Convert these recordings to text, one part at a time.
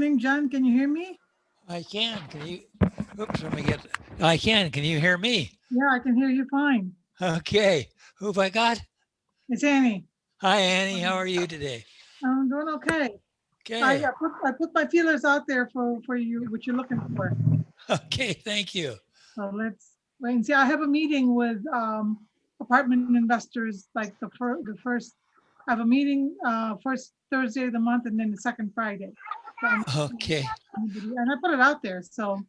morning, John. Can you hear me? I can. Can you? Oops, let me get. I can. Can you hear me? Yeah, I can hear you fine. Okay. Who have I got? It's Annie. Hi, Annie. How are you today? I'm doing okay. I Okay. put my feelers out there for you, what you're looking for. Okay. Thank you. So let's wait and see. I have a meeting with apartment investors, like the first. I have a meeting first Thursday of the month, and then the second Friday. Okay. And I put it out there. So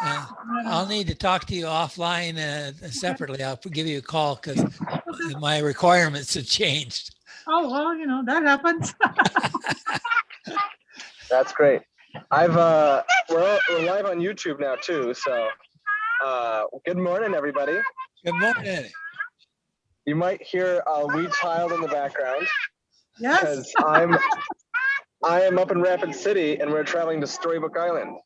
I'll need to talk to you offline separately. I'll give you a call because my requirements have changed. oh well, that happens. That's great. We're live on YouTube now too. So good morning, everybody. Good morning. You might hear a wee child in the background. Yes. Because I am up in Rapid City and we're traveling to Storybook Island.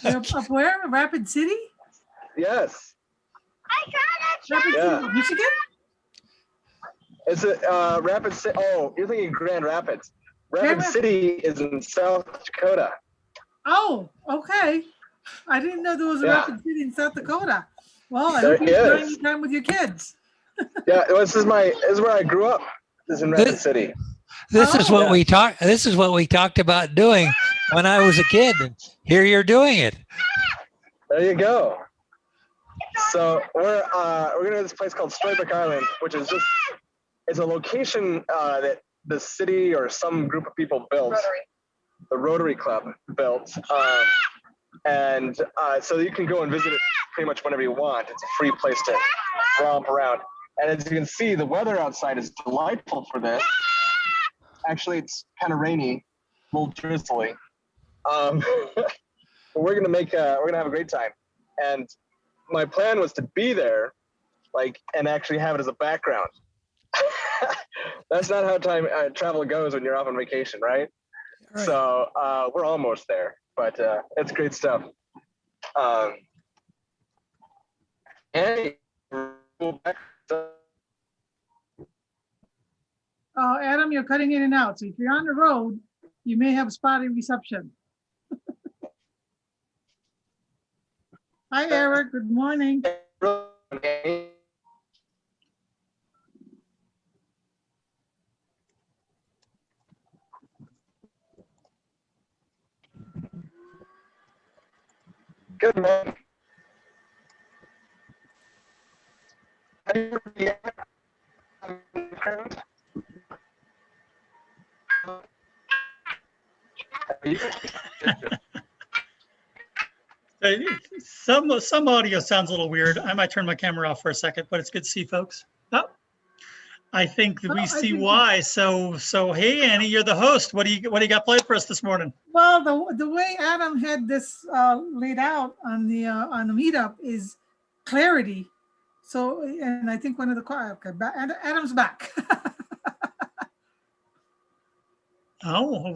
You're up where? Rapid City? Yes. Rapid Yeah. City, Michigan? It's a Rapid City. Oh, you're thinking Grand Rapids. Rapid City is in South Dakota. Oh, okay. I didn't know there was a Rapid City in South Dakota. Well, I There hope you're is. enjoying your time with your kids. Yeah, this is where I grew up. This is in Rapid City. This is what we talked. This is what we talked about doing when I was a kid, and here you're doing it. There you go. So we're going to this place called Storybook Island, which is it's a location that the city or some group of people built. The Rotary Club built, and so you can go and visit it pretty much whenever you want. It's a free place to romp around. And as you can see, the weather outside is delightful for this. Actually, it's kind of rainy, a little drizzly. But we're gonna have a great time. And my plan was to be there, and actually have it as a background. That's not how travel goes when you're off on vacation, right? So we're almost there, but it's great stuff. Adam, you're cutting in and out. So if you're on the road, you may have spotty reception. Hi, Eric. Good morning. Good morning. Some audio sounds a little weird. I might turn my camera off for a second, but it's good to see folks. Oh, I think that we see why. So hey, Annie, you're the host. What do you got played for us this morning? Well, the way Adam had this laid out on the meetup is clarity. So, and I think one of the Adam's back. Oh,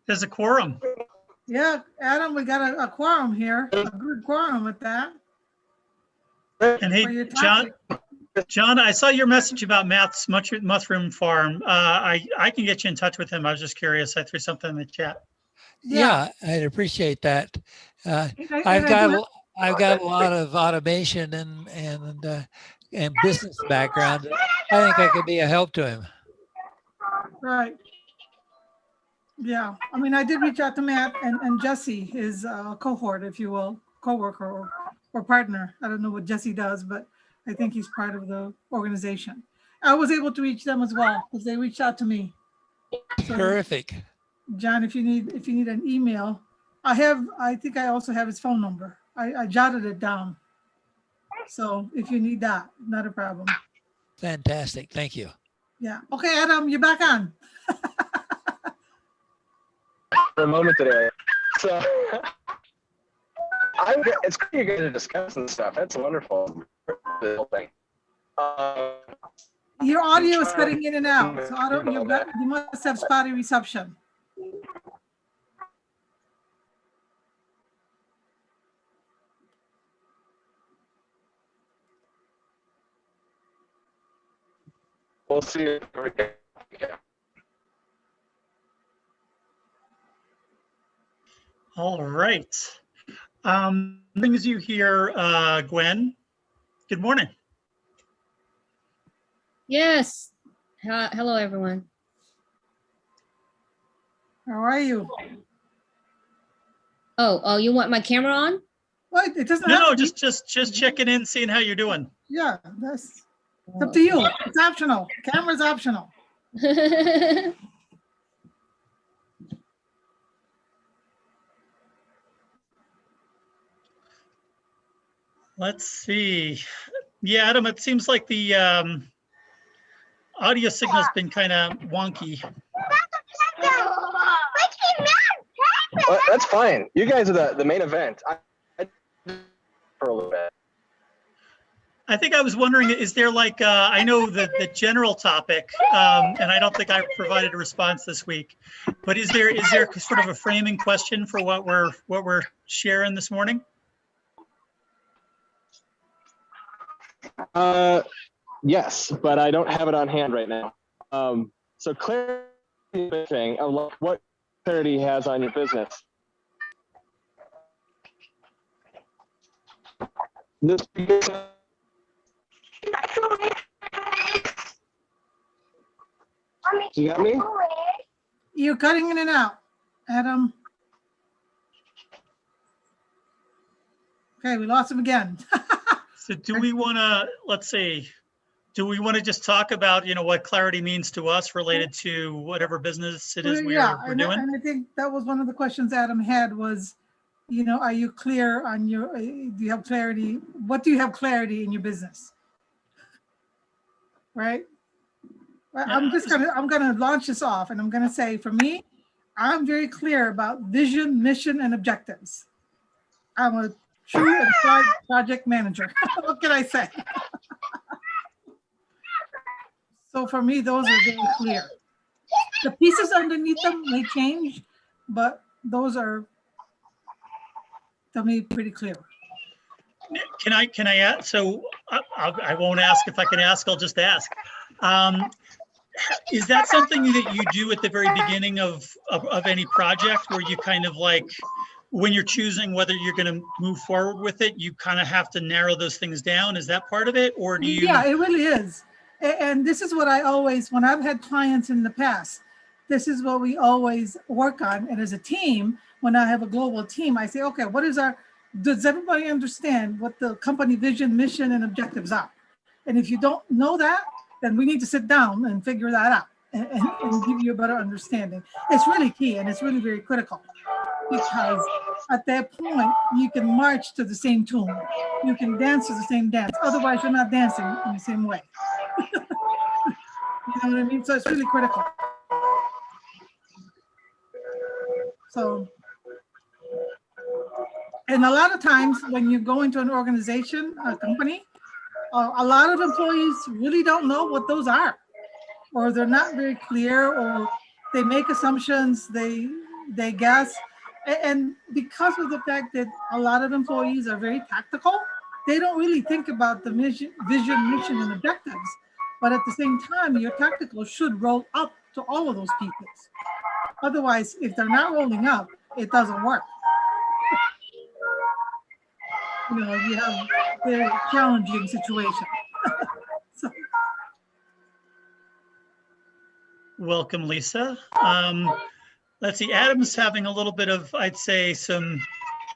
there's a quorum. Yeah, Adam, we got a quorum here, a good quorum with that. And hey, John, I saw your message about Matt's Mushroom Farm. I can get you in touch with him. I was just curious. I threw something in the chat. Yeah, I'd appreciate that. I've got a lot of automation and business background. I think I could be a help to him. Right. Yeah, I mean, I did reach out to Matt and Jesse, his cohort, if you will, coworker or partner. I don't know what Jesse does, but I think he's part of the organization. I was able to reach them as well because they reached out to me. So, terrific. John, if you need an email, I think I also have his phone number. I jotted it down. So if you need that, not a problem. Fantastic. Thank you. Yeah. Okay, Adam, you're back on. For a moment today. So it's great you guys are discussing stuff. That's wonderful. Your audio is cutting in and out. So you must have spotty reception. We'll see. All right. Brings you here, Gwen. Good morning. Yes. Hello, everyone. How are you? Oh, you want my camera on? What? It doesn't have No, to be. just checking in, seeing how you're doing. Yeah, that's it's up to you. It's optional. Camera's optional. Let's see. Yeah, Adam, it seems like the audio signal's been kind of wonky. Well, that's fine. You guys are the main event. For a little bit. I think I was wondering, is there like, I know the general topic, and I don't think I provided a response this week, but is there sort of a framing question for what we're sharing this morning? Yes, but I don't have it on hand right now. So clarity is a big thing of what clarity has on your business. This you got me? You're cutting in and out, Adam. Okay, we lost him again. So do we want to, let's see, do we want to just talk about, what clarity means to us related to whatever business it is we're doing? And I think that was one of the questions Adam had was, are you clear on do you have clarity? What do you have clarity in your business? Right? I'm gonna launch this off and I'm gonna say, for me, I'm very clear about vision, mission, and objectives. I'm a true and tried project manager. What can I say? So for me, those are very clear. The pieces underneath them may change, but those are, to me, pretty clear. Can I ask? So I won't ask if I can ask, I'll just ask. Is that something that you do at the very beginning of any project where you kind of like, when you're choosing whether you're going to move forward with it, you kind of have to narrow those things down? Is that part of it? Or do you? Yeah, it really is. And this is what I always, when I've had clients in the past, this is what we always work on. And as a team, when I have a global team, I say, okay, does everybody understand what the company vision, mission, and objectives are? And if you don't know that, then we need to sit down and figure that out and give you a better understanding. It's really key and it's really very critical, because at that point, you can march to the same tune. You can dance to the same dance. Otherwise, you're not dancing in the same way. You know what I mean? So it's really critical. So, and a lot of times when you go into an organization, a company, a lot of employees really don't know what those are, or they're not very clear, or they make assumptions, they guess. And because of the fact that a lot of employees are very tactical, they don't really think about the vision, mission, and objectives. But at the same time, your tactical should roll up to all of those pieces. Otherwise, if they're not rolling up, it doesn't work. You have a very challenging situation. So. Welcome, Lisa. Let's see, Adam's having a little bit of, I'd say, some,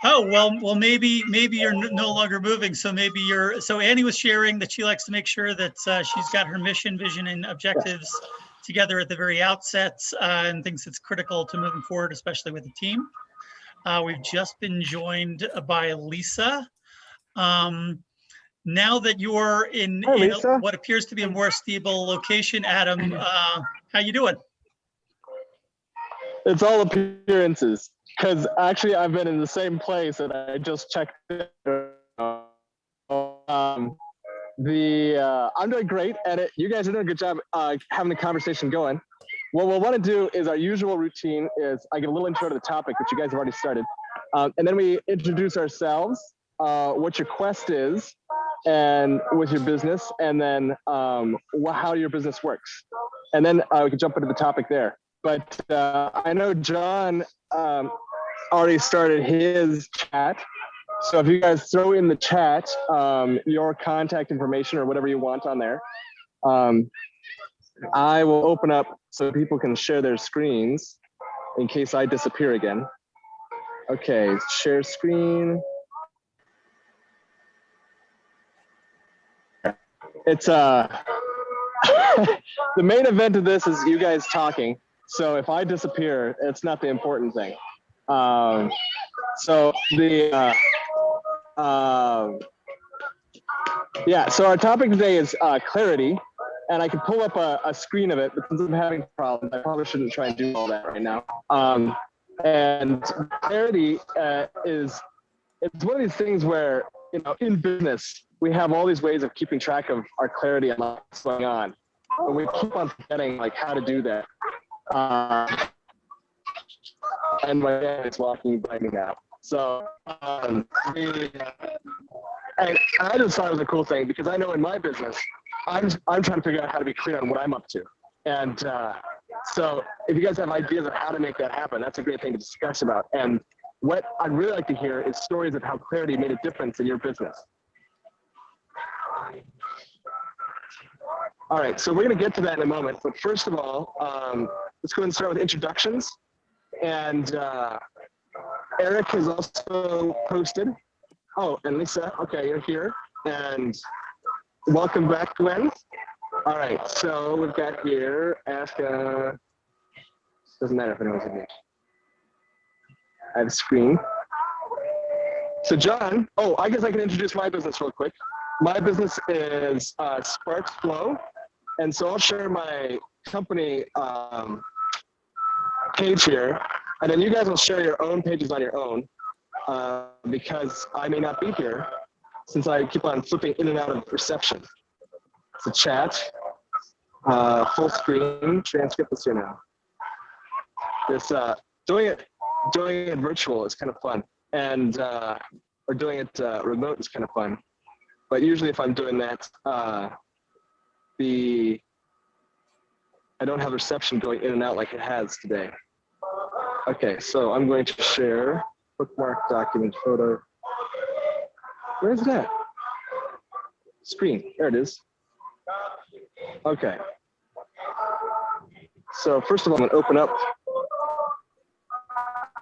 well, maybe you're no longer moving. So so Annie was sharing that she likes to make sure that she's got her mission, vision, and objectives together at the very outset, and thinks it's critical to moving forward, especially with the team. We've just been joined by Lisa. Now that you're in what appears to be a more stable location, Adam, how you doing? It's all appearances, because actually I've been in the same place and I just checked it. I'm doing great at it. You guys are doing a good job having the conversation going. What we'll want to do is our usual routine is I get a little intro to the topic, which you guys have already started. And then we introduce ourselves, what your quest is, and with your business, and then how your business works. And then we can jump into the topic there. But I know John already started his chat. So if you guys throw in the chat your contact information or whatever you want on there, I will open up so people can share their screens in case I disappear again. Okay, share screen. It's the main event of this is you guys talking. So if I disappear, it's not the important thing. So the yeah, so our topic today is clarity, and I can pull up a screen of it, but since I'm having problems, I probably shouldn't try and do all that right now. And clarity it's one of these things where, you know, in business, we have all these ways of keeping track of our clarity and what's going on, but we keep on forgetting like how to do that. And my dad is walking by me now. So and I just thought it was a cool thing because I know in my business, I'm trying to figure out how to be clear on what I'm up to. And so if you guys have ideas of how to make that happen, that's a great thing to discuss about. And what I'd really like to hear is stories of how clarity made a difference in your business. All right, so we're gonna get to that in a moment. But first of all, let's go ahead and start with introductions. And Eric has also posted. Oh, and Lisa, okay, you're here. And welcome back, Gwen. All right, so we've got here, ask, doesn't matter if anyone's in here. I have a screen. So John, oh, I guess I can introduce my business real quick. My business is Sparks Flow. And so I'll share my company page here. And then you guys will share your own pages on your own because I may not be here since I keep on flipping in and out of reception. It's a chat, full screen, transcript is here now. This doing it virtual is kind of fun, and or doing it remote is kind of fun. But usually, if I'm doing that, I don't have reception going in and out like it has today. Okay, so I'm going to share bookmark, document, photo. Where is that? Screen. There it is. Okay. So first of all, I'm going to open up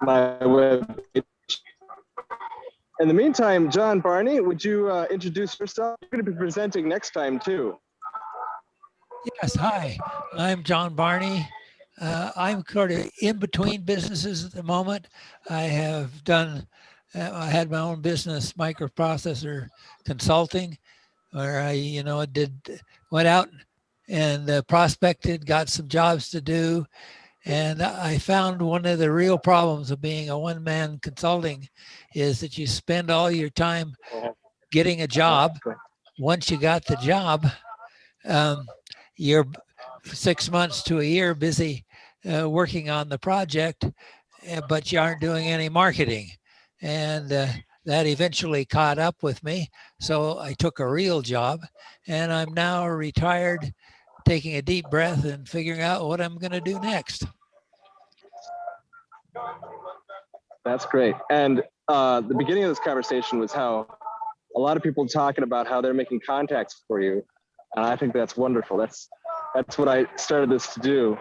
my web page. In the meantime, John Barney, would you introduce yourself? You're going to be presenting next time too. Yes, hi, I'm John Barney. I'm sort of in between businesses at the moment. I have done, I had my own business, microprocessor consulting, where I, went out and prospected, got some jobs to do. And I found one of the real problems of being a one-man consulting is that you spend all your time getting a job. Once you got the job, you're 6 months to a year busy working on the project, but you aren't doing any marketing. And that eventually caught up with me. So I took a real job, and I'm now retired, taking a deep breath and figuring out what I'm going to do next. That's great. And the beginning of this conversation was how a lot of people talking about how they're making contacts for you. And I think that's wonderful. That's what I started this to do,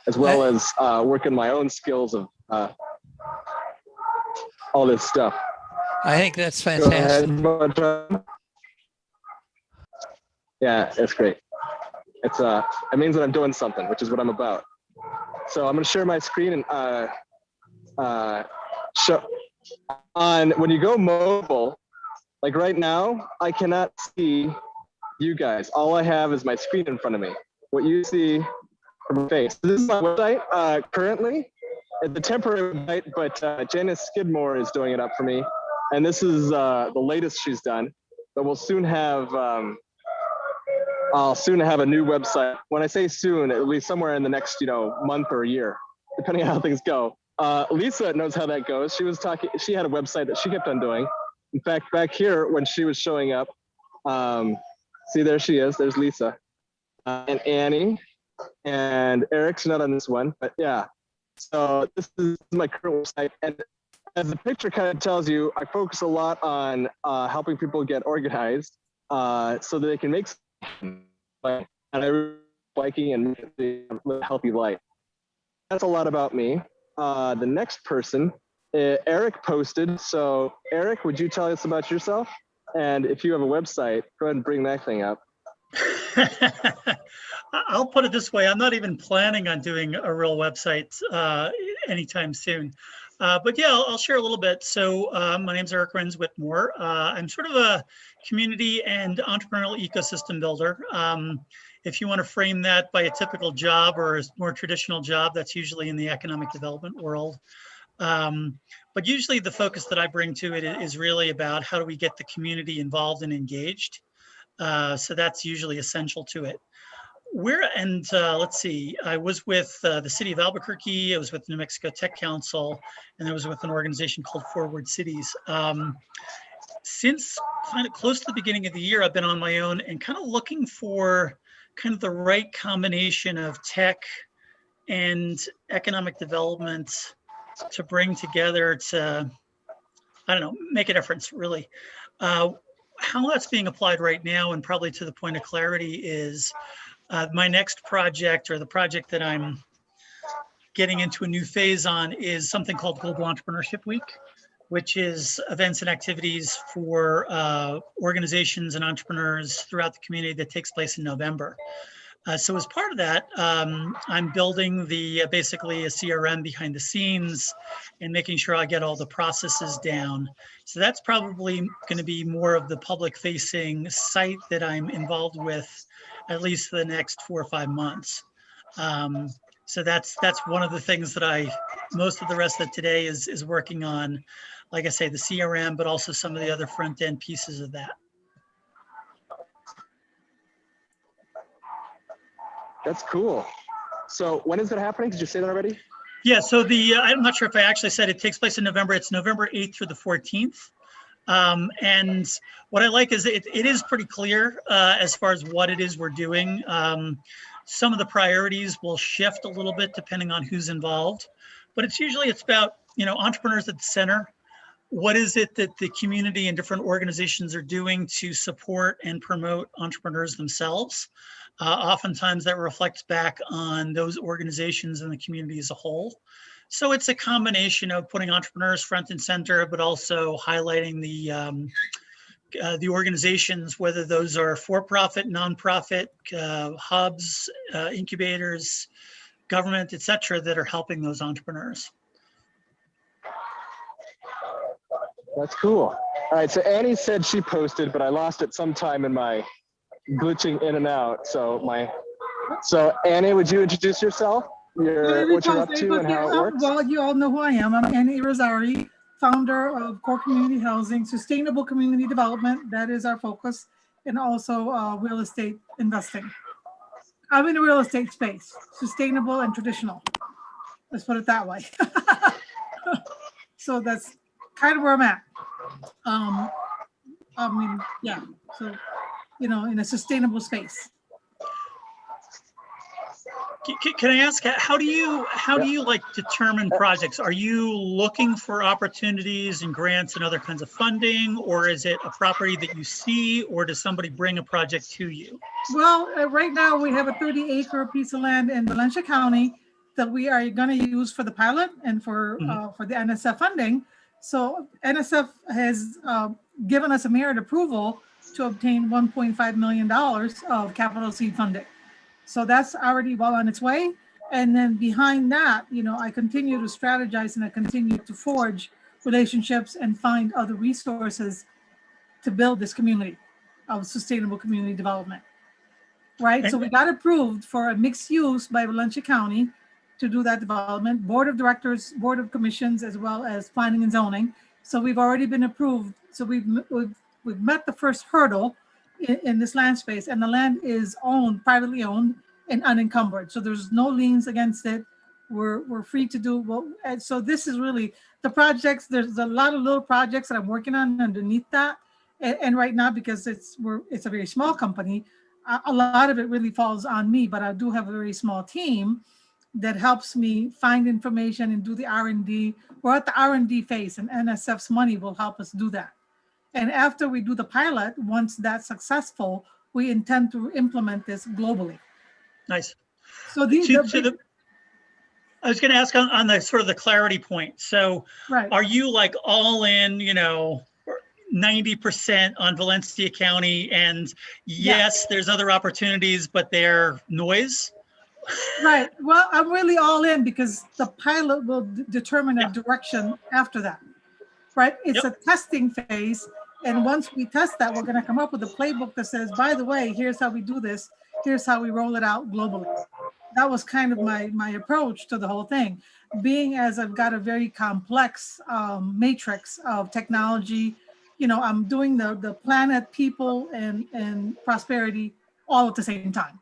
as well as working my own skills of all this stuff. I think that's fantastic. Yeah, it's great. It's it means that I'm doing something, which is what I'm about. So I'm going to share my screen and show on when you go mobile. Like right now, I cannot see you guys. All I have is my screen in front of me. What you see from my face. This is my website currently. It's a temporary website, but Janice Skidmore is doing it up for me. And this is the latest she's done. But we'll soon have, I'll soon have a new website. When I say soon, it'll be somewhere in the next, month or a year, depending on how things go. Lisa knows how that goes. She was talking, she had a website that she kept on doing. In fact, back here, when she was showing up, see, there she is, there's Lisa. And Annie, and Eric's not on this one, but yeah. So this is my current website, and as the picture kind of tells you, I focus a lot on helping people get organized so that they can make and I biking and live a healthy life. That's a lot about me. The next person, Eric posted. So Eric, would you tell us about yourself? And if you have a website, go ahead and bring that thing up. I'll put it this way. I'm not even planning on doing a real website anytime soon. But yeah, I'll share a little bit. So my name's Eric Renz Whitmore. I'm sort of a community and entrepreneurial ecosystem builder. If you want to frame that by a typical job or a more traditional job, that's usually in the economic development world. But usually the focus that I bring to it is really about how do we get the community involved and engaged. So that's usually essential to it. Let's see, I was with the city of Albuquerque, I was with New Mexico Tech Council, and I was with an organization called Forward Cities. Since kind of close to the beginning of the year, I've been on my own and kind of looking for kind of the right combination of tech and economic development to bring together to, I don't know, make a difference, really. How that's being applied right now, and probably to the point of clarity, is my next project, or the project that I'm getting into a new phase on, is something called Global Entrepreneurship Week, which is events and activities for organizations and entrepreneurs throughout the community that takes place in November. So as part of that, I'm building basically a CRM behind the scenes and making sure I get all the processes down. So that's probably going to be more of the public facing site that I'm involved with, at least for the next 4 or 5 months. So that's one of the things that most of the rest of today is working on, like I say, the CRM, but also some of the other front end pieces of that. That's cool. So when is it happening? Did you say that already? Yeah, so I'm not sure if I actually said it takes place in November. It's November 8th through the 14th. And what I like is it is pretty clear as far as what it is we're doing. Some of the priorities will shift a little bit depending on who's involved, but it's about, entrepreneurs at the center. What is it that the community and different organizations are doing to support and promote entrepreneurs themselves? Oftentimes that reflects back on those organizations and the community as a whole. So it's a combination of putting entrepreneurs front and center, but also highlighting the organizations, whether those are for-profit, nonprofit, hubs, incubators, government, et cetera, that are helping those entrepreneurs. That's cool. All right, so Annie said she posted, but I lost it sometime in my glitching in and out. So Annie, would you introduce yourself? What you're up to and how it works? Well, you all know who I am. I'm Annie Irizarry, founder of Core Community Housing, Sustainable Community Development. That is our focus, and also real estate investing. I'm in the real estate space, sustainable and traditional. Let's put it that way. So that's kind of where I'm at. Yeah. So, in a sustainable space. Can I ask, how do you like determine projects? Are you looking for opportunities and grants and other kinds of funding, or is it a property that you see, or does somebody bring a project to you? Well, right now we have a 30-acre piece of land in Valencia County that we are going to use for the pilot and for the NSF funding. So NSF has given us a merit approval to obtain $1.5 million of capital seed funding. So that's already well on its way. And then behind that, I continue to strategize and I continue to forge relationships and find other resources to build this community of sustainable community development. Right. So we got approved for a mixed use by Valencia County to do that development, board of directors, board of commissions, as well as planning and zoning. So we've already been approved. So we've met the first hurdle in this land space, and the land is privately owned and unencumbered. So there's no liens against it. We're free to do and so this is really the projects. There's a lot of little projects that I'm working on underneath that. And right now, because it's a very small company, a lot of it really falls on me, but I do have a very small team. that helps me find information and do the R&D. We're at the R&D phase, and NSF's money will help us do that. And after we do the pilot, once that's successful, we intend to implement this globally. Nice. So I was going to ask on the sort of the clarity point. So right. are you like all in, 90% on Valencia County, and yes, there's other opportunities, but they're noise? Right. Well, I'm really all in because the pilot will determine a direction after that. Right. It's a testing phase. And once we test that, we're going to come up with a playbook that says, by the way, here's how we do this. Here's how we roll it out globally. That was kind of my approach to the whole thing. Being as I've got a very complex matrix of technology, I'm doing the planet, people, and prosperity all at the same time.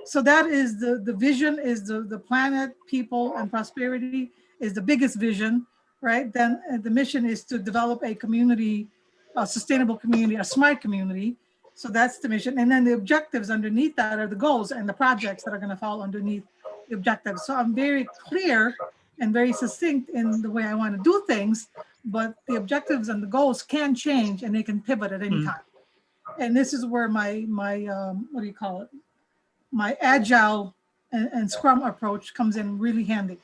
So that is the vision is the planet, people, and prosperity is the biggest vision, right? Then the mission is to develop a community, a sustainable community, a smart community. So that's the mission. And then the objectives underneath that are the goals and the projects that are going to fall underneath the objectives. So I'm very clear and very succinct in the way I want to do things, but the objectives and the goals can change and they can pivot at any time. And this is where my what do you call it? My agile and Scrum approach comes in really handy,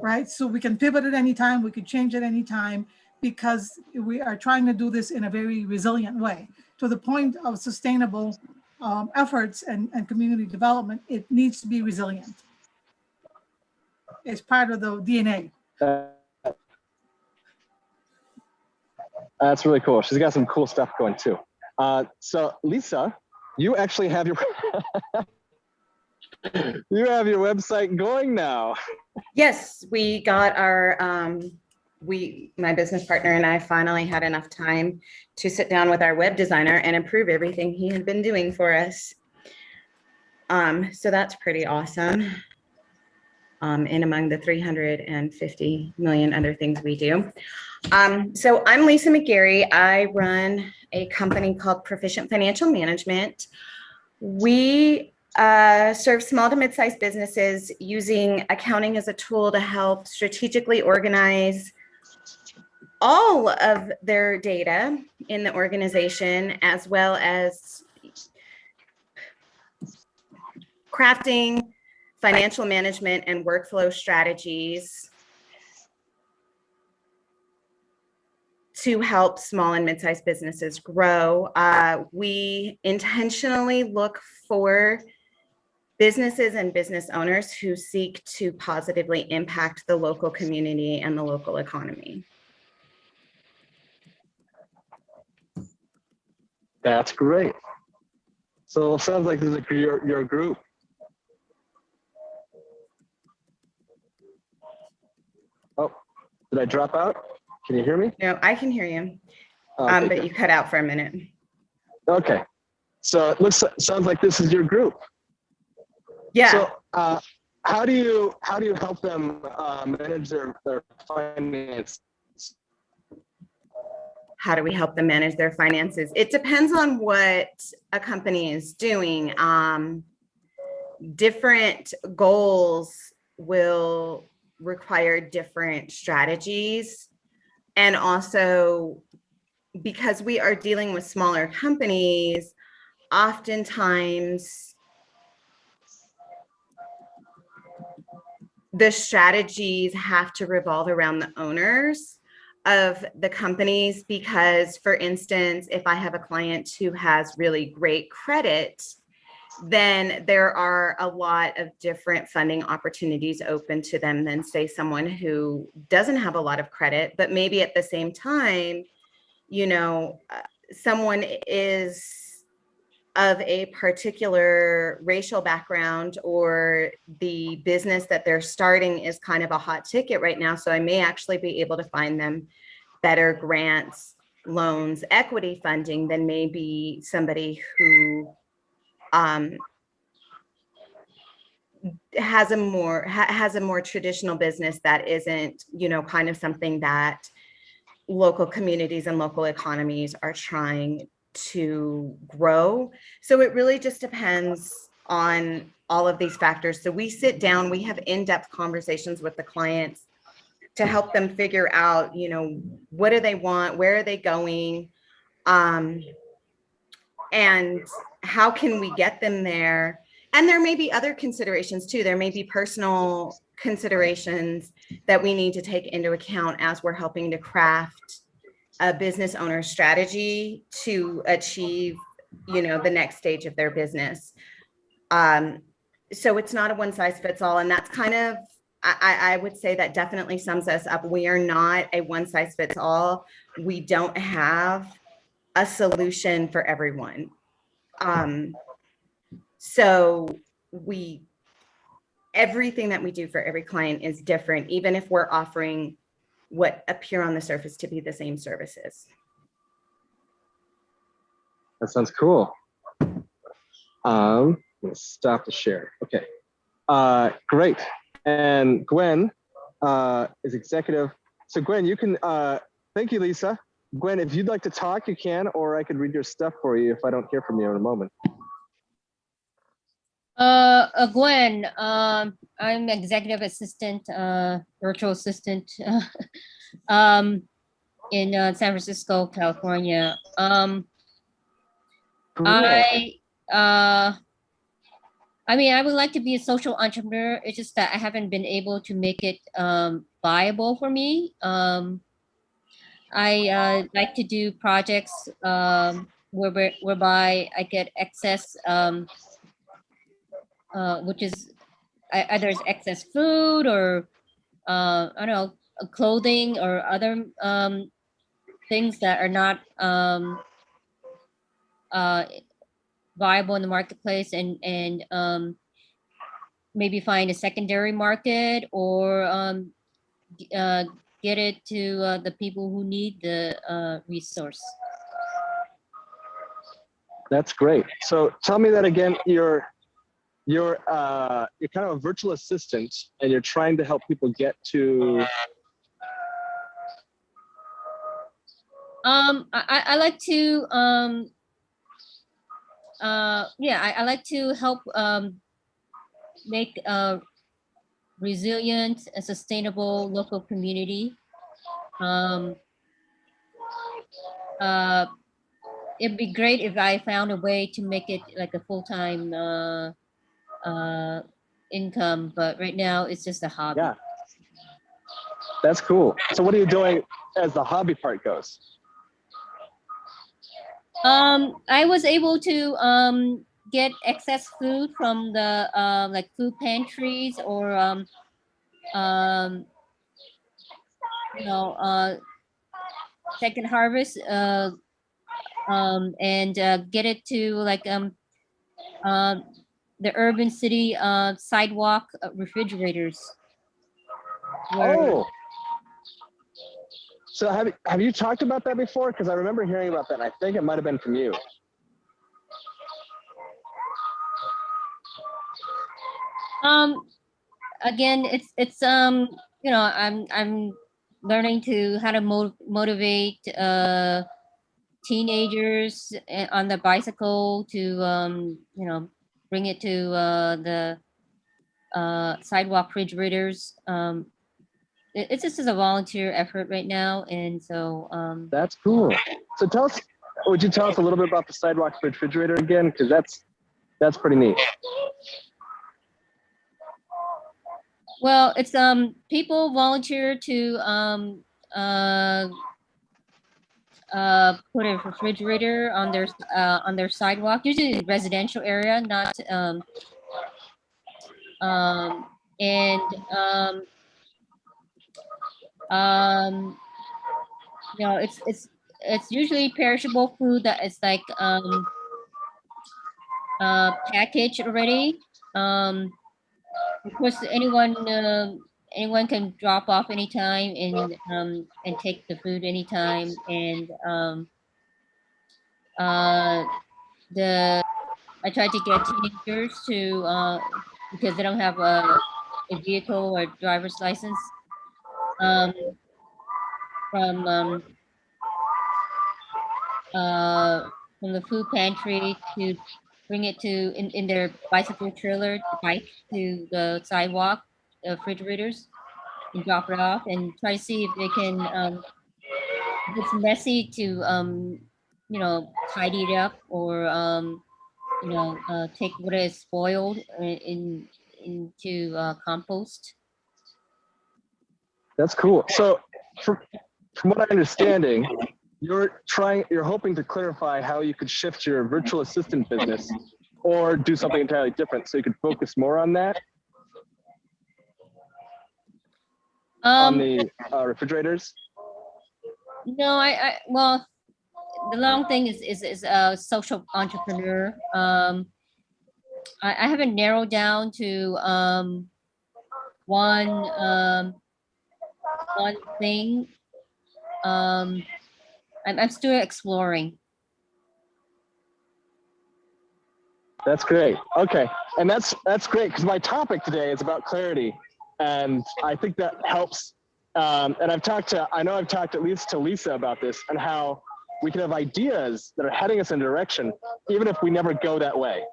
right? So we can pivot at any time, we could change at any time, because we are trying to do this in a very resilient way. To the point of sustainable efforts and community development, it needs to be resilient. It's part of the DNA. That's really cool. She's got some cool stuff going too. So Lisa, you actually have your you have your website going now. Yes, we got our my business partner and I finally had enough time to sit down with our web designer and improve everything he had been doing for us. So that's pretty awesome. In among the 350 million other things we do. So I'm Lisa McGarry. I run a company called Proficient Financial Management. We serve small to mid-sized businesses using accounting as a tool to help strategically organize all of their data in the organization, as well as crafting financial management and workflow strategies to help small and mid-sized businesses grow. We intentionally look for businesses and business owners who seek to positively impact the local community and the local economy. That's great. So it sounds like this is your group. Oh, did I drop out? Can you hear me? No, I can hear you, Okay, but you cut out for a minute. okay. So it sounds like this is your group. Yeah. So how do you help them manage their finances? How do we help them manage their finances? It depends on what a company is doing. Different goals will require different strategies. And also, because we are dealing with smaller companies, oftentimes the strategies have to revolve around the owners of the companies, because, for instance, if I have a client who has really great credit, then there are a lot of different funding opportunities open to them than, say, someone who doesn't have a lot of credit, but maybe at the same time, someone is of a particular racial background, or the business that they're starting is kind of a hot ticket right now. So I may actually be able to find them better grants, loans, equity funding than maybe somebody who has a more traditional business that isn't, kind of something that local communities and local economies are trying to grow. So it really just depends on all of these factors. So we sit down, we have in-depth conversations with the clients to help them figure out, you know, what do they want, where are they going, and how can we get them there? And there may be other considerations too. There may be personal considerations that we need to take into account as we're helping to craft a business owner strategy to achieve, you know, the next stage of their business. So it's not a one size fits all. And that's kind of, I would say that definitely sums us up. We are not a one size fits all. We don't have a solution for everyone. So everything that we do for every client is different, even if we're offering what appear on the surface to be the same services. That sounds cool. I'm gonna stop the share. Okay. Great. And Gwen is executive. So Gwen, you can, thank you, Lisa. Gwen, if you'd like to talk, you can, or I could read your stuff for you if I don't hear from you in a moment. Gwen, I'm executive assistant, virtual assistant, in San Francisco, California. Cool. I mean, I would like to be a social entrepreneur. It's just that I haven't been able to make it viable for me. I like to do projects whereby I get excess, which is either it's excess food or I don't know, clothing or other things that are not viable in the marketplace, and maybe find a secondary market or get it to the people who need the resource. That's great. So tell me that again. You're kind of a virtual assistant, and you're trying to help people get to. I like to I like to help make a resilient and sustainable local community. It'd be great if I found a way to make it like a full-time income, but right now it's just a hobby. Yeah, that's cool. So what are you doing as the hobby part goes? I was able to get excess food from the like food pantries or you know, second harvest and get it to like the urban city sidewalk refrigerators. Oh, so have you talked about that before? Because I remember hearing about that, and I think it might have been from you. Again, it's you know, I'm learning to how to motivate teenagers on the bicycle to you know, bring it to the sidewalk refrigerators. It's just a volunteer effort right now, and so That's cool. So would you tell us a little bit about the sidewalk refrigerator again? Because that's pretty neat. well, it's people volunteer to put a refrigerator on their sidewalk, usually residential area, not and you know, it's usually perishable food that is like packaged already. Of course, anyone can drop off anytime and take the food anytime. And I tried to get teenagers to because they don't have a vehicle or driver's license from the food pantry to bring it to in their bicycle trailer, bike to the sidewalk, refrigerators, and drop it off, and try to see if they can. If it's messy to tidy it up, or take what is spoiled into compost. That's cool. So from what I'm understanding, you're hoping to clarify how you could shift your virtual assistant business or do something entirely different so you could focus more on that, on the refrigerators. No, well, the long thing is a social entrepreneur. I haven't narrowed down to one thing. I'm still exploring. That's great. Okay, and that's great because my topic today is about clarity, and I think that helps. And I've talked at least to Lisa about this and how we can have ideas that are heading us in a direction, even if we never go that way,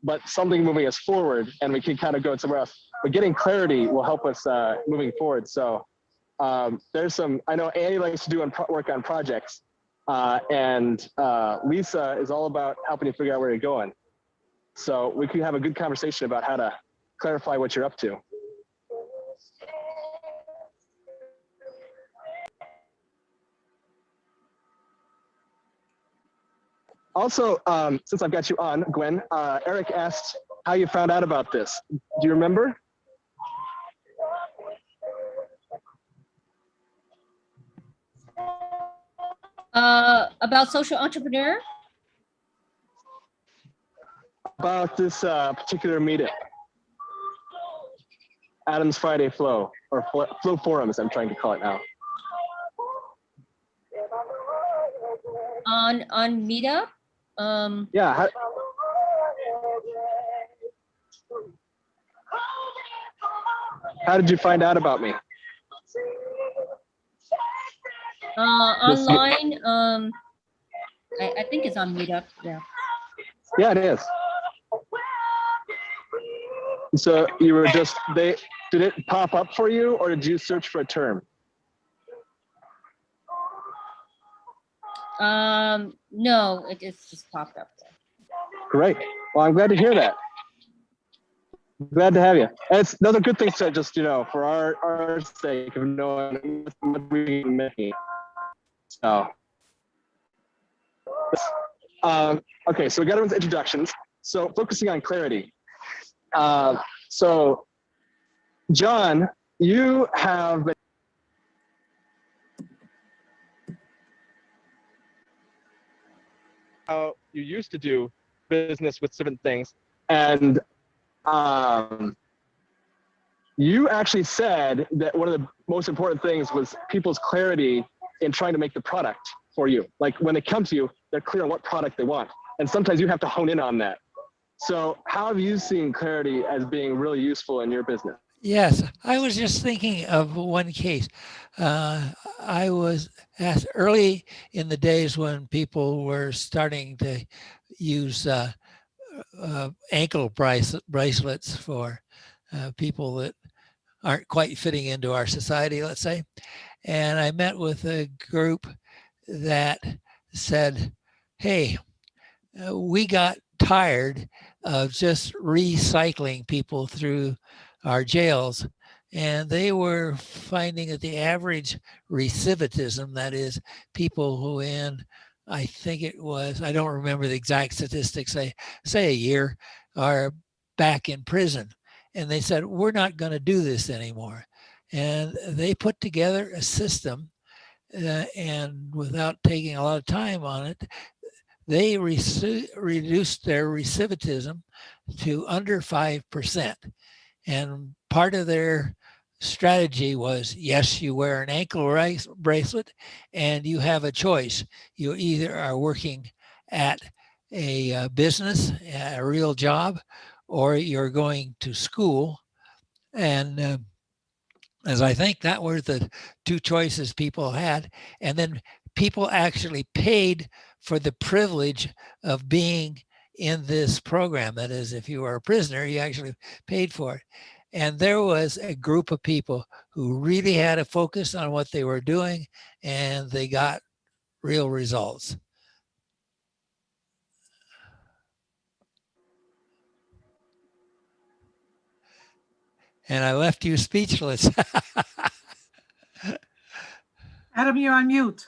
but something moving us forward, and we can kind of go somewhere else. But getting clarity will help us moving forward. So there's some, I know Annie likes to do work on projects, and Lisa is all about helping you figure out where you're going. So we can have a good conversation about how to clarify what you're up to. Also, since I've got you on, Gwen, Eric asked how you found out about this. Do you remember? About social entrepreneur? About this particular meetup. Adam's Friday Flow, or Flow Forums, I'm trying to call it now. On Meetup? Yeah. How did you find out about me? Online. I think it's on Meetup. Yeah. Yeah, it is. So you were just, did it pop up for you, or did you search for a term? No, it just popped up there. Great. Well, I'm glad to hear that. Glad to have you. And those are good things to just, for our sake of knowing what we're making. So, okay, so we got everyone's introductions. So focusing on clarity. So John, you have been how you used to do business with certain things, and you actually said that one of the most important things was people's clarity in trying to make the product for you. Like when they come to you, they're clear on what product they want, and sometimes you have to hone in on that. So how have you seen clarity as being really useful in your business? Yes, I was just thinking of one case. I was asked early in the days when people were starting to use ankle bracelets for people that aren't quite fitting into our society, let's say. And I met with a group that said, hey, we got tired of just recycling people through our jails, and they were finding that the average recidivism, that is people who I think it was, I don't remember the exact statistics, say a year, are back in prison. And they said, we're not going to do this anymore. And they put together a system, and without taking a lot of time on it, they reduced their recidivism to under 5%. And part of their strategy was, yes, you wear an ankle bracelet and you have a choice. You either are working at a business, a real job, or you're going to school. And as I think that were the two choices people had. And then people actually paid for the privilege of being in this program. That is, if you were a prisoner, you actually paid for it. And there was a group of people who really had a focus on what they were doing, and they got real results. And I left you speechless. Adam, you're on mute.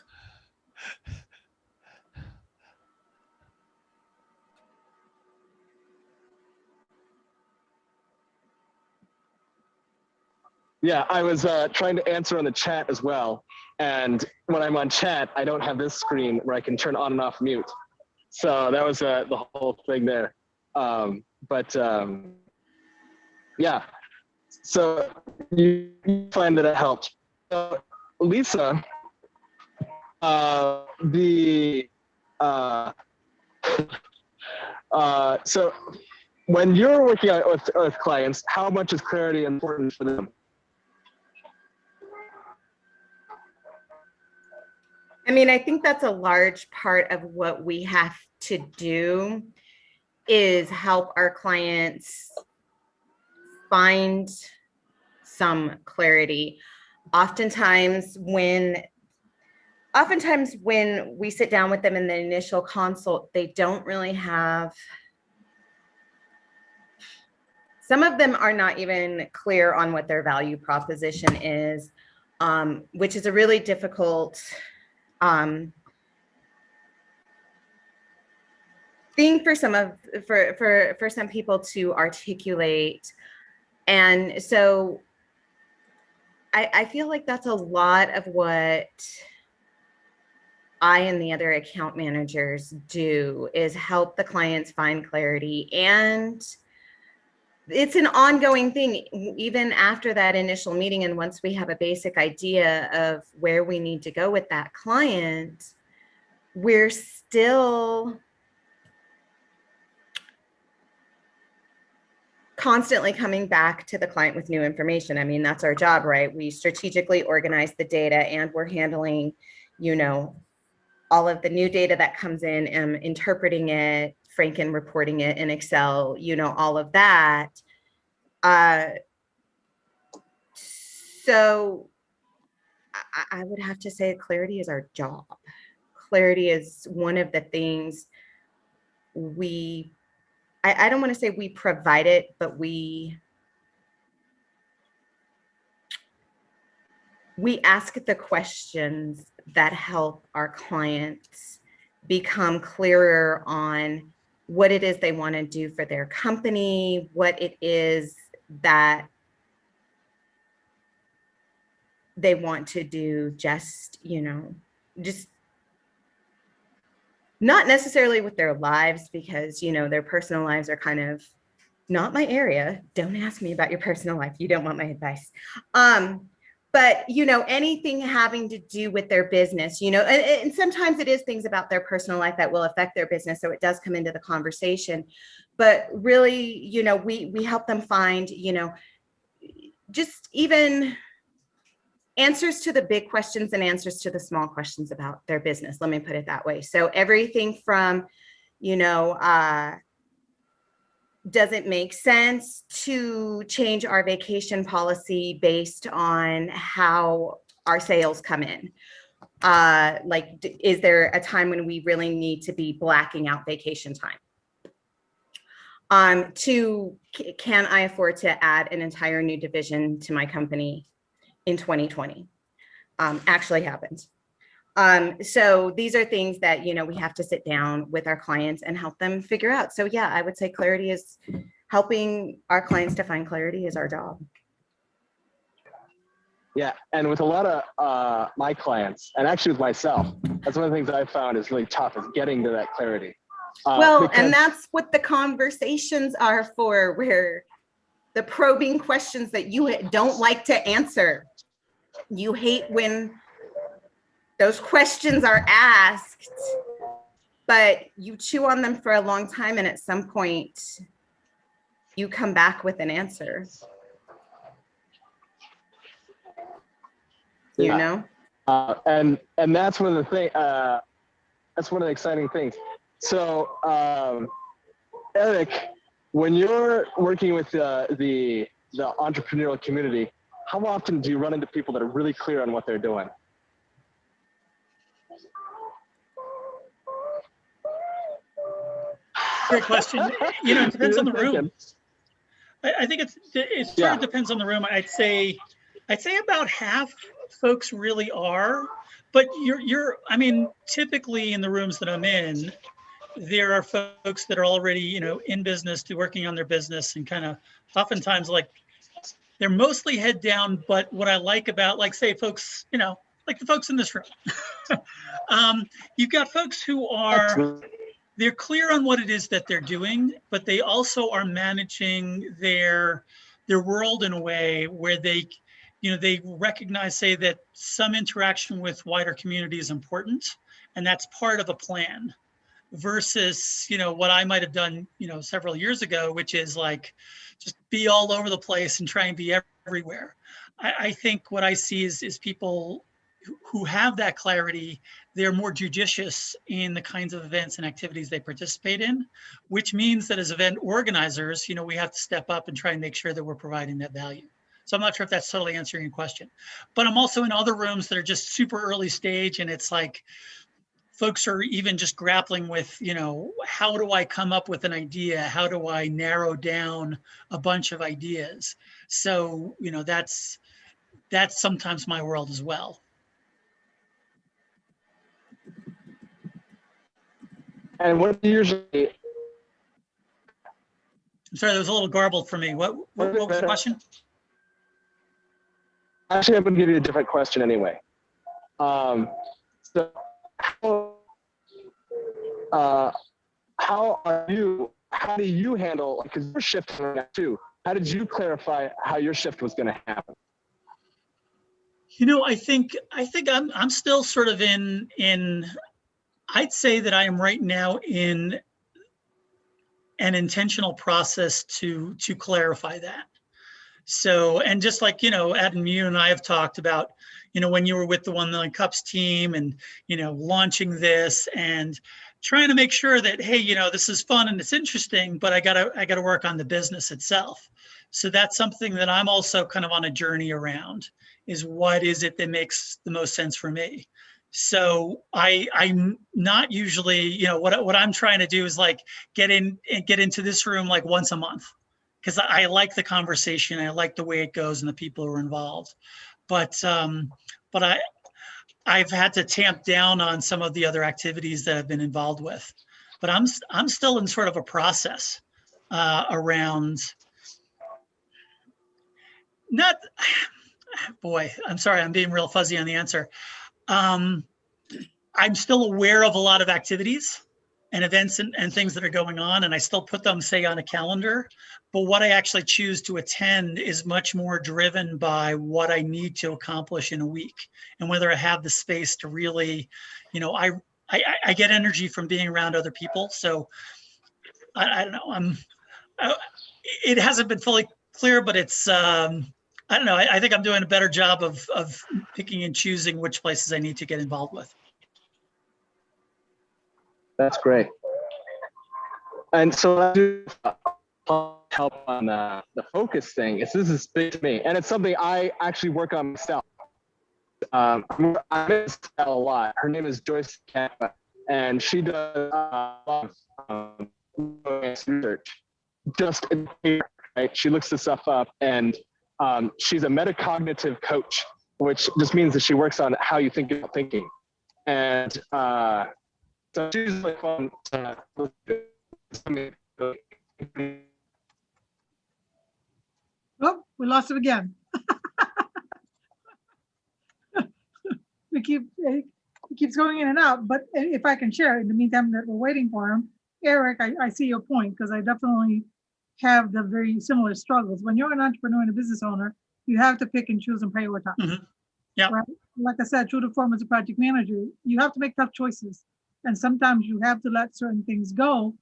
Yeah, I was trying to answer on the chat as well. And when I'm on chat, I don't have this screen where I can turn on and off mute. So that was the whole thing there. Yeah, so you find that it helped. So, Lisa, so when you're working with clients, how much is clarity important for them? I mean, I think that's a large part of what we have to do is help our clients find some clarity. Oftentimes when we sit down with them in the initial consult, they don't really have, some of them are not even clear on what their value proposition is, which is a really difficult thing for some people to articulate. And so I feel like that's a lot of what I and the other account managers do, is help the clients find clarity. And it's an ongoing thing, even after that initial meeting. And once we have a basic idea of where we need to go with that client, we're still constantly coming back to the client with new information. I mean, that's our job, right? We strategically organize the data, and we're handling, all of the new data that comes in and interpreting it, Franken reporting it in Excel, all of that. So I would have to say clarity is our job. Clarity is one of the things I don't want to say we provide it, but we ask the questions that help our clients become clearer on what it is they want to do for their company, what it is that they want to do, just not necessarily with their lives, because, their personal lives are kind of not my area. Don't ask me about your personal life. You don't want my advice. But, anything having to do with their business, and sometimes it is things about their personal life that will affect their business. So it does come into the conversation. But really, we help them find, just even answers to the big questions and answers to the small questions about their business. Let me put it that way. So everything from, does it make sense to change our vacation policy based on how our sales come in? Is there a time when we really need to be blacking out vacation time? Can I afford to add an entire new division to my company in 2020? Actually happened. So these are things that, we have to sit down with our clients and help them figure out. So yeah, I would say clarity is helping our clients to find clarity is our job. Yeah, and with a lot of my clients, and actually with myself, that's one of the things I've found is really tough, is getting to that clarity. And that's what the conversations are for, where the probing questions that you don't like to answer. You hate when those questions are asked, but you chew on them for a long time, and at some point you come back with an answer. And that's one of the exciting things. So Eric, when you're working with the entrepreneurial community, how often do you run into people that are really clear on what they're doing? Great question. You know, it depends on the room. Thinking. I think it sort Yeah. of depends on the room. I'd say about half folks really are, but I mean, typically in the rooms that I'm in, there are folks that are already, you know, in business, working on their business, and kind of oftentimes like they're mostly head down. But what I like about, like, say, folks, you know, like the folks in this room, you've got folks who are, they're clear on what it is that they're doing, but they also are managing their world in a way where they, you know, they recognize, say, that some interaction with wider community is important, and that's part of a plan. Versus, you know, what I might have done, you know, several years ago, which is like just be all over the place and try and be everywhere. I think what I see is people who have that clarity, they're more judicious in the kinds of events and activities they participate in, which means that as event organizers, you know, we have to step up and try and make sure that we're providing that value. So I'm not sure if that's totally answering your question, but I'm also in other rooms that are just super early stage, and it's like, folks are even just grappling with, you know, how do I come up with an idea? How do I narrow down a bunch of ideas? So, you know, that's sometimes my world as well. And what do you usually? I'm sorry, that was a little garbled for me. What was the question? Actually, I'm going to give you a different question anyway. So, how do you handle, because you're shifting right now too, how did you clarify how your shift was going to happen? You know, I think I'm still sort of in I'd say that I am right now in an intentional process to clarify that. So, and just like, you know, Adam, you and I have talked about, you know, when you were with the One Million Cups team and, you know, launching this and trying to make sure that, hey, you know, this is fun and it's interesting, but I gotta work on the business itself. So that's something that I'm also kind of on a journey around, is what is it that makes the most sense for me? So I'm not usually, you know, what I'm trying to do is like get into this room like once a month, because I like the conversation. I like the way it goes and the people who are involved. But I've had to tamp down on some of the other activities that I've been involved with. But I'm still in sort of a process around not, boy, I'm sorry, I'm being real fuzzy on the answer. I'm still aware of a lot of activities and events and things that are going on, and I still put them, say, on a calendar. But what I actually choose to attend is much more driven by what I need to accomplish in a week, and whether I have the space to really, you know, I get energy from being around other people. So I don't know. It hasn't been fully clear, but it's I don't know. I think I'm doing a better job of picking and choosing which places I need to get involved with. That's great. And so I do help on the focus thing. This is big to me, and it's something I actually work on myself. I miss that a lot. Her name is Joyce Kappa, and she does a lot of research. Just right, she looks this stuff up, and she's a metacognitive coach, which just means that she works on how you think about thinking. And so she's like fun. Oh, we lost it again. It keeps going in and out, but if I can share, in the meantime that we're waiting for him, Eric, I see your point, because I definitely have the very similar struggles. When you're an entrepreneur and a business owner, you have to pick and choose and prioritize. Mm-hmm. Yeah. Right? Like I said, true to form as a project manager, you have to make tough choices. And sometimes you have to let certain things go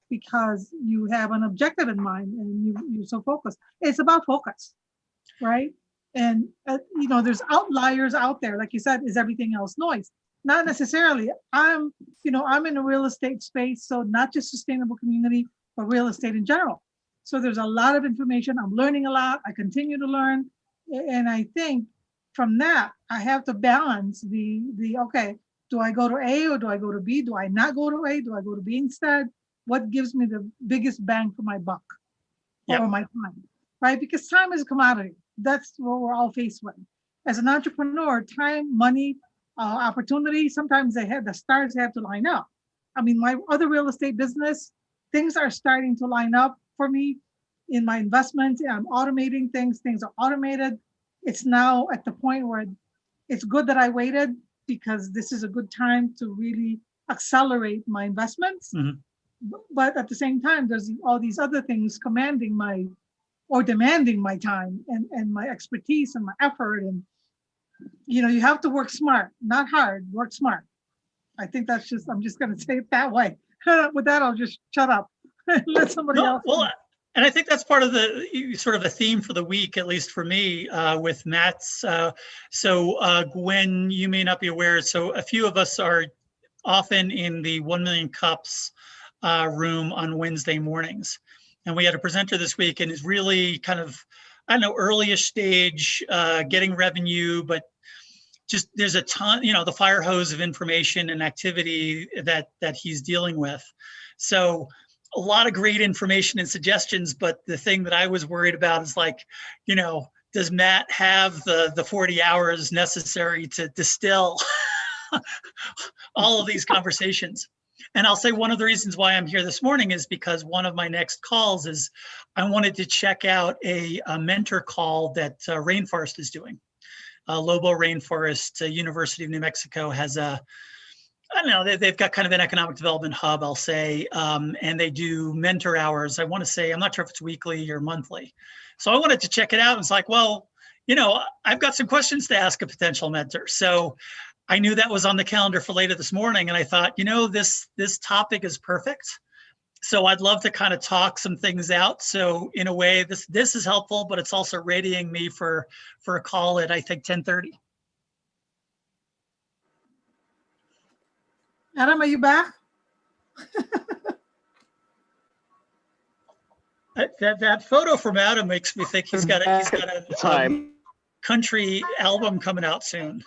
because you have an objective in mind and you're so focused. It's about focus, right? And, you know, there's outliers out there. Like you said, is everything else noise? Not necessarily. I'm in a real estate space, so not just sustainable community, but real estate in general. So there's a lot of information. I'm learning a lot. I continue to learn. And I think from that, I have to balance okay, do I go to A or do I go to B? Do I not go to A? Do I go to B instead? What gives me the biggest bang for my buck Yep. or my time, right? Because time is a commodity. That's what we're all faced with. As an entrepreneur, time, money, opportunity, sometimes the stars have to line up. I mean, my other real estate business, things are starting to line up for me in my investments. I'm automating things. Things are automated. It's now at the point where it's good that I waited, because this is a good time to really accelerate my investments. Mhm. But at the same time, there's all these other things demanding my time and my expertise and my effort. And, you have to work smart, not hard, work smart. I think I'm just going to say it that way. With that, I'll just shut up. Let somebody No, else. well, and I think that's part of the sort of the theme for the week, at least for me, with Matt's. So Gwen, you may not be aware. So a few of us are often in the 1 Million Cups room on Wednesday mornings. And we had a presenter this week and is really kind of, I don't know, early-ish stage, getting revenue, but just there's a ton, the fire hose of information and activity that he's dealing with. So a lot of great information and suggestions, but the thing that I was worried about is like, does Matt have the 40 hours necessary to distill all of these conversations? And I'll say one of the reasons why I'm here this morning is because one of my next calls is I wanted to check out a mentor call that Rainforest is doing. Lobo Rainforest, University of New Mexico has I don't know, they've got kind of an economic development hub, I'll say, and they do mentor hours. I want to say, I'm not sure if it's weekly or monthly. So I wanted to check it out. And it's like, well, I've got some questions to ask a potential mentor. So I knew that was on the calendar for later this morning. And I thought, this topic is perfect. So I'd love to kind of talk some things out. So in a way, this is helpful, but it's also readying me for a call at, I think, 10:30. Adam, are you back? That photo from Adam makes me think he's got a Time. country album coming out soon.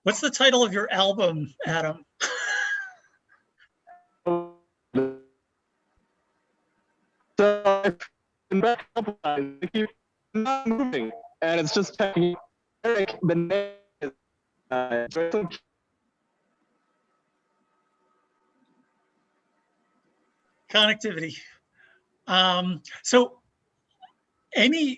What's the title of your album, Adam? So I've been back a couple times. They keep not moving, and it's just checking. Eric, the name is Connectivity. So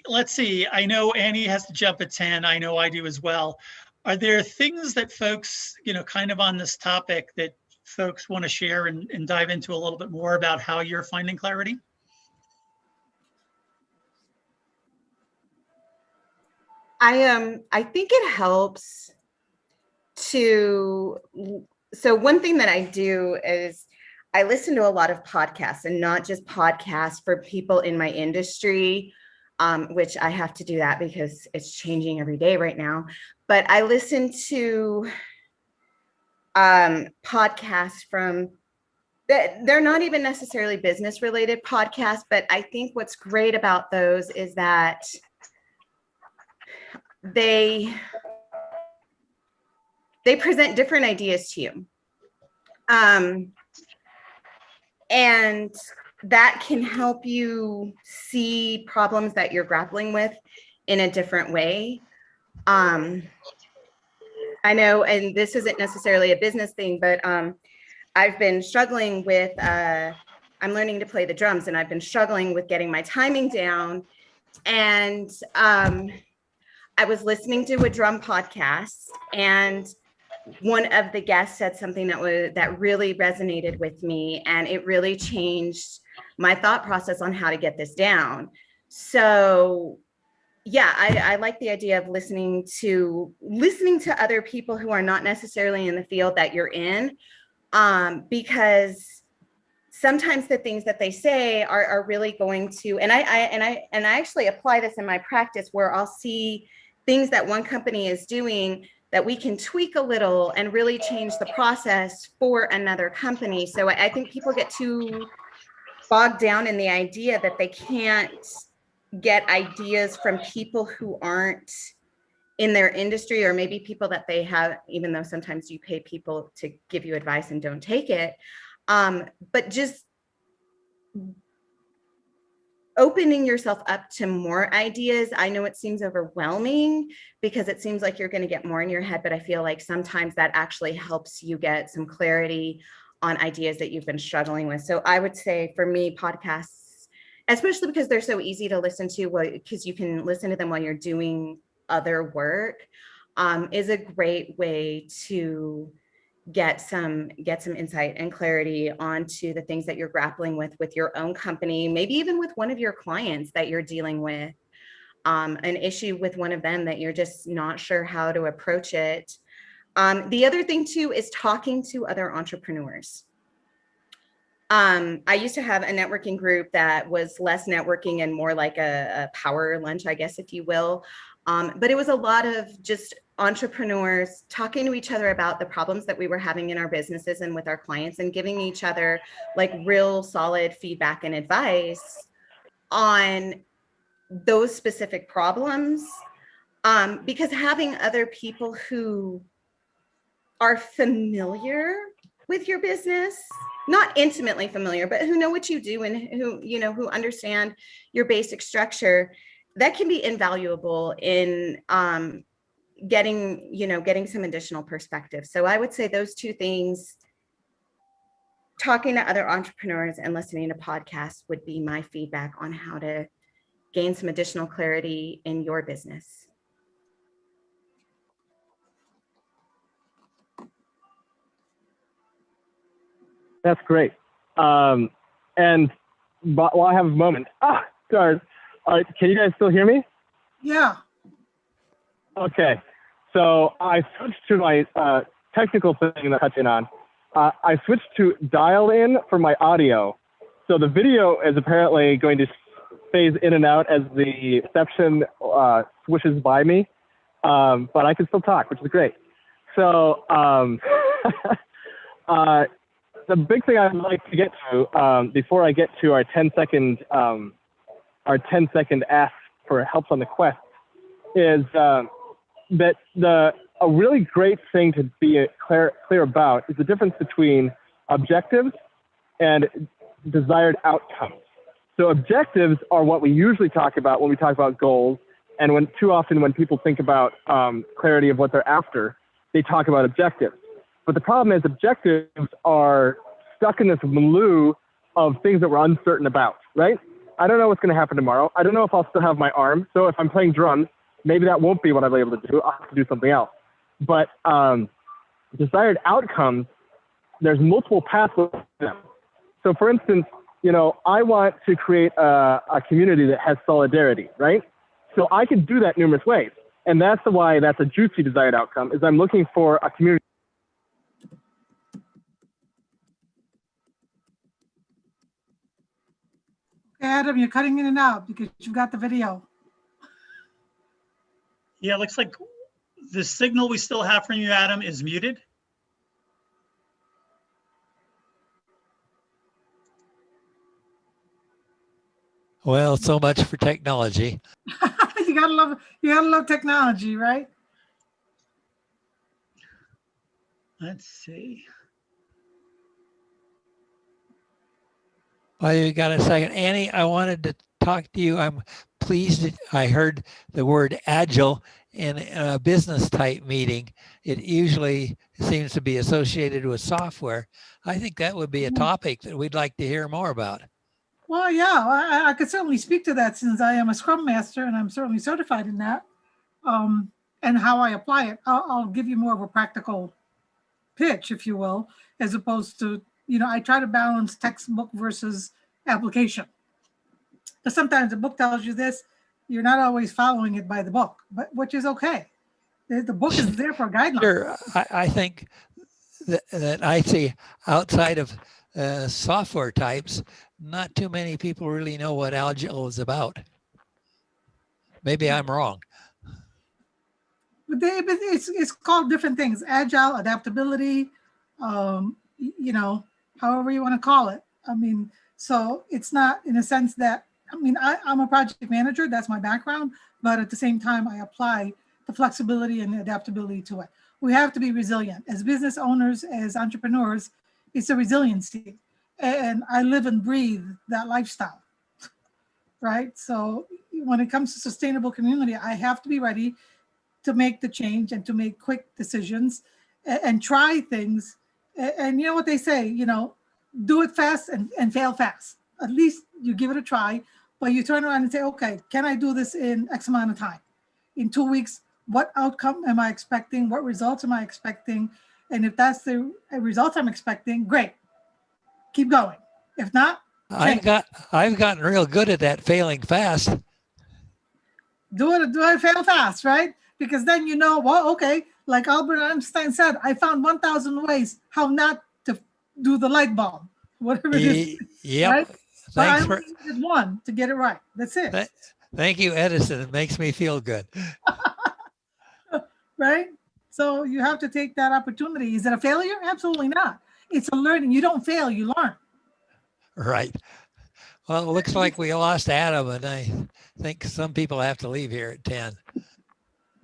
let's see, I know Annie has to jump at 10. I know I do as well. Are there things that folks, kind of on this topic that folks want to share and dive into a little bit more about how you're finding clarity? I think it helps so one thing that I do is I listen to a lot of podcasts, and not just podcasts for people in my industry, which I have to do that because it's changing every day right now. But I listen to podcasts they're not even necessarily business related podcasts, but I think what's great about those is that they present different ideas to you. And that can help you see problems that you're grappling with in a different way. I know, and this isn't necessarily a business thing, but I've been struggling with, I'm learning to play the drums, and I've been struggling with getting my timing down. And I was listening to a drum podcast, and one of the guests said something that really resonated with me, and it really changed my thought process on how to get this down. So yeah, I like the idea of listening to other people who are not necessarily in the field that you're in, because sometimes the things that they say are really going to, and I actually apply this in my practice, where I'll see things that one company is doing that we can tweak a little and really change the process for another company. So I think people get too bogged down in the idea that they can't get ideas from people who aren't in their industry, or maybe people that they have, even though sometimes you pay people to give you advice and don't take it. But just opening yourself up to more ideas. I know it seems overwhelming because it seems like you're going to get more in your head, but I feel like sometimes that actually helps you get some clarity on ideas that you've been struggling with. So I would say for me, podcasts, especially because they're so easy to listen to, because you can listen to them while you're doing other work, is a great way to get some insight and clarity onto the things that you're grappling with your own company, maybe even with one of your clients that you're dealing with, an issue with one of them that you're just not sure how to approach it. The other thing too is talking to other entrepreneurs. I used to have a networking group that was less networking and more like a power lunch, I guess, if you will. But it was a lot of just entrepreneurs talking to each other about the problems that we were having in our businesses and with our clients, and giving each other like real solid feedback and advice on those specific problems. Because having other people who are familiar with your business, not intimately familiar, but who know what you do and who understand your basic structure, that can be invaluable in getting some additional perspective. So I would say those two things, talking to other entrepreneurs and listening to podcasts, would be my feedback on how to gain some additional clarity in your business. That's great. And while I have a moment, sorry. Can you guys still hear me? Yeah. Okay. So I switched to my technical thing that I'm touching on. I switched to dial in for my audio. So the video is apparently going to phase in and out as the reception swishes by me. But I can still talk, which is great. So the big thing I'd like to get to before I get to our 10-second ask for help on the quest is that a really great thing to be clear about is the difference between objectives and desired outcomes. So objectives are what we usually talk about when we talk about goals, and too often when people think about clarity of what they're after, they talk about objectives. But the problem is objectives are stuck in this milieu of things that we're uncertain about, right? I don't know what's going to happen tomorrow. I don't know if I'll still have my arm. So if I'm playing drums, maybe that won't be what I'll be able to do. I'll have to do something else. But desired outcomes, there's multiple pathways to them. So for instance, I want to create a community that has solidarity, right? So I can do that numerous ways. And that's why that's a juicy desired outcome, is I'm looking for a community. Adam, you're cutting in and out because you've got the video. Yeah, it looks like the signal we still have from you, Adam, is muted. Well, so much for technology. You gotta love technology, right? Let's see. Well, you got a second. Annie, I wanted to talk to you. I'm pleased that I heard the word agile in a business type meeting. It usually seems to be associated with software. I think that would be a topic that we'd like to hear more about. Well, yeah, I could certainly speak to that since I am a Scrum Master and I'm certainly certified in that. And how I apply it, I'll give you more of a practical pitch, if you will, as opposed to, I try to balance textbook versus application. Because sometimes the book tells you this, you're not always following it by the book, but which is okay. The book is there for guidelines. Sure, I think that I see outside of software types, not too many people really know what Agile is about. Maybe I'm wrong. But it's called different things: agile, adaptability, however you want to call it. I mean, So it's not in a sense that, I mean, I'm a project manager, that's my background, but at the same time, I apply the flexibility and adaptability to it. We have to be resilient as business owners, as entrepreneurs. It's a resiliency, and I live and breathe that lifestyle, right? So when it comes to sustainable community, I have to be ready to make the change and to make quick decisions and try things. And you know what they say, you know, do it fast and fail fast. At least you give it a try, but you turn around and say, okay, can I do this in X amount of time? In 2 weeks, what outcome am I expecting? What results am I expecting? And if that's the results I'm expecting, great, keep going. If not, I've gotten real good at that failing fast. do it fail fast, right? Because then you know, well, okay, like Albert Einstein said, I found 1,000 ways how not to do the light bulb, whatever it is, Yep. right? But I Thanks for, only needed one to get it right. That's it, thank you, Edison. It makes me feel good. right? So you have to take that opportunity. Is it a failure? Absolutely not. It's a learning. You don't fail, you learn. Right. Well, it looks like we lost Adam, and I think some people have to leave here at 10.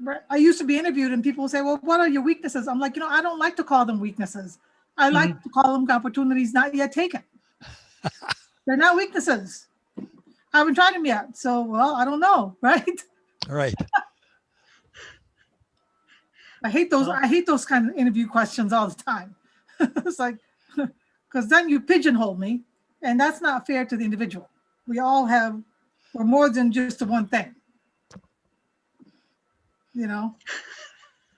Right. I used to be interviewed and people would say, well, what are your weaknesses? I'm like, you know, I don't like to call them weaknesses. I like to call them opportunities not yet taken. They're not weaknesses. I haven't tried them yet. So, well, I don't know, right? Right. I hate those kind of interview questions all the time. It's like, because then you pigeonhole me, and that's not fair to the individual. We're more than just the one thing. You know?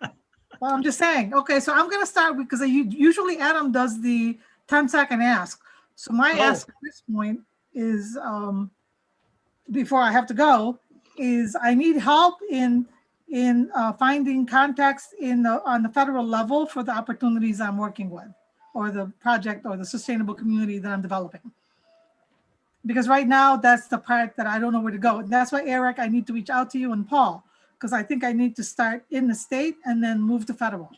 Well, I'm just saying. Okay, so I'm going to start because usually Adam does the 10-second ask. So my ask at this point is, before I have to go, is I need help in finding contacts on the federal level for the opportunities I'm working with, or the project or the sustainable community that I'm developing. Because right now, that's the part that I don't know where to go. And that's why, Eric, I need to reach out to you and Paul, because I think I need to start in the state and then move to federal.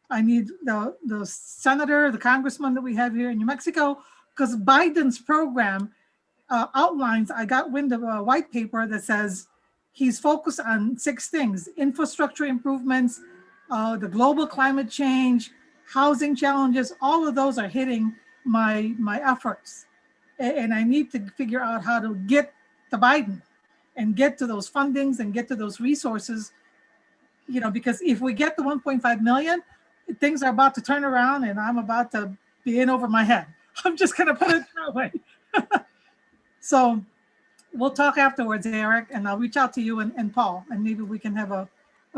I need the senator, the congressman that we have here in New Mexico, because Biden's program outlines, I got wind of a white paper that says he's focused on 6 things: infrastructure improvements, the global climate change, housing challenges. All of those are hitting my efforts. And I need to figure out how to get to Biden and get to those fundings and get to those resources, you know, because if we get the 1.5 million, things are about to turn around and I'm about to be in over my head. I'm just going to put it that way. So we'll talk afterwards, Eric, and I'll reach out to you and Paul, and maybe we can have a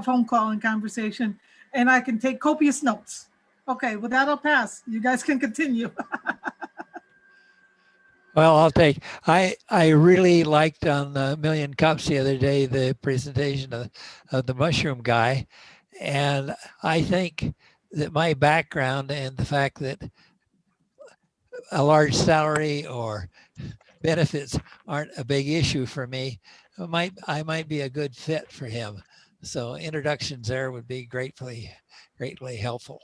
phone call and conversation, and I can take copious notes. Okay, with that, I'll pass. You guys can continue. Well, I really liked on the Million Cups the other day, the presentation of the mushroom guy. And I think that my background and the fact that a large salary or benefits aren't a big issue for me, I might be a good fit for him. So introductions there would be greatly helpful.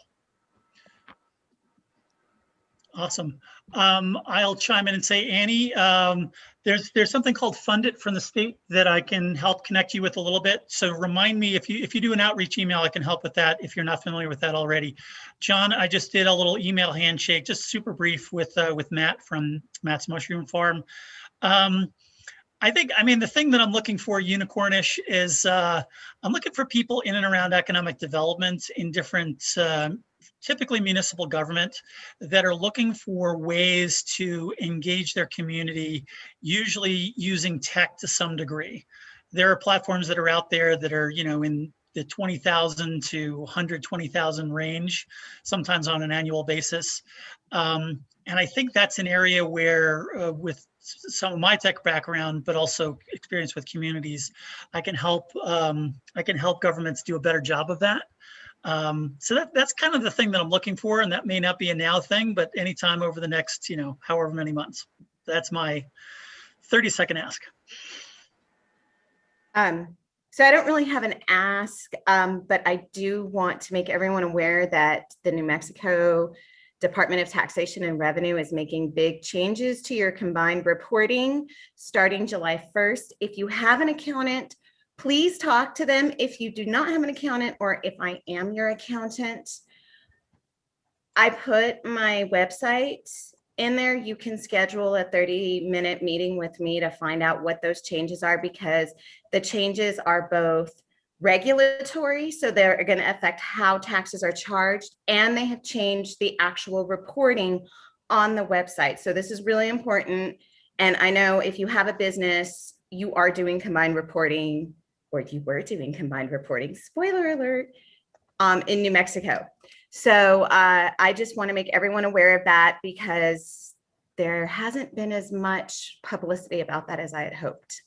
Awesome. I'll chime in and say, Annie, there's something called Fund It from the state that I can help connect you with a little bit. So remind me if you do an outreach email, I can help with that if you're not familiar with that already. John, I just did a little email handshake, just super brief with Matt from Matt's Mushroom Farm. I mean, the thing that I'm looking for, Unicornish, is I'm looking for people in and around economic development in different typically municipal government that are looking for ways to engage their community, usually using tech to some degree. There are platforms that are out there that are, you know, in the 20,000 to 120,000 range, sometimes on an annual basis. And I think that's an area where with some of my tech background, but also experience with communities, I can help governments do a better job of that. So that's kind of the thing that I'm looking for, and that may not be a now thing, but anytime over the next, you know, however many months. That's my 30-second ask. So I don't really have an ask, but I do want to make everyone aware that the New Mexico Department of Taxation and Revenue is making big changes to your combined reporting starting July 1st. If you have an accountant, please talk to them. If you do not have an accountant, or if I am your accountant, I put my website in there. You can schedule a 30-minute meeting with me to find out what those changes are, because the changes are both regulatory, so they're going to affect how taxes are charged, and they have changed the actual reporting on the website. So this is really important. And I know if you have a business, you are doing combined reporting, or you were doing combined reporting, spoiler alert, in New Mexico. So I just want to make everyone aware of that, because there hasn't been as much publicity about that as I had hoped.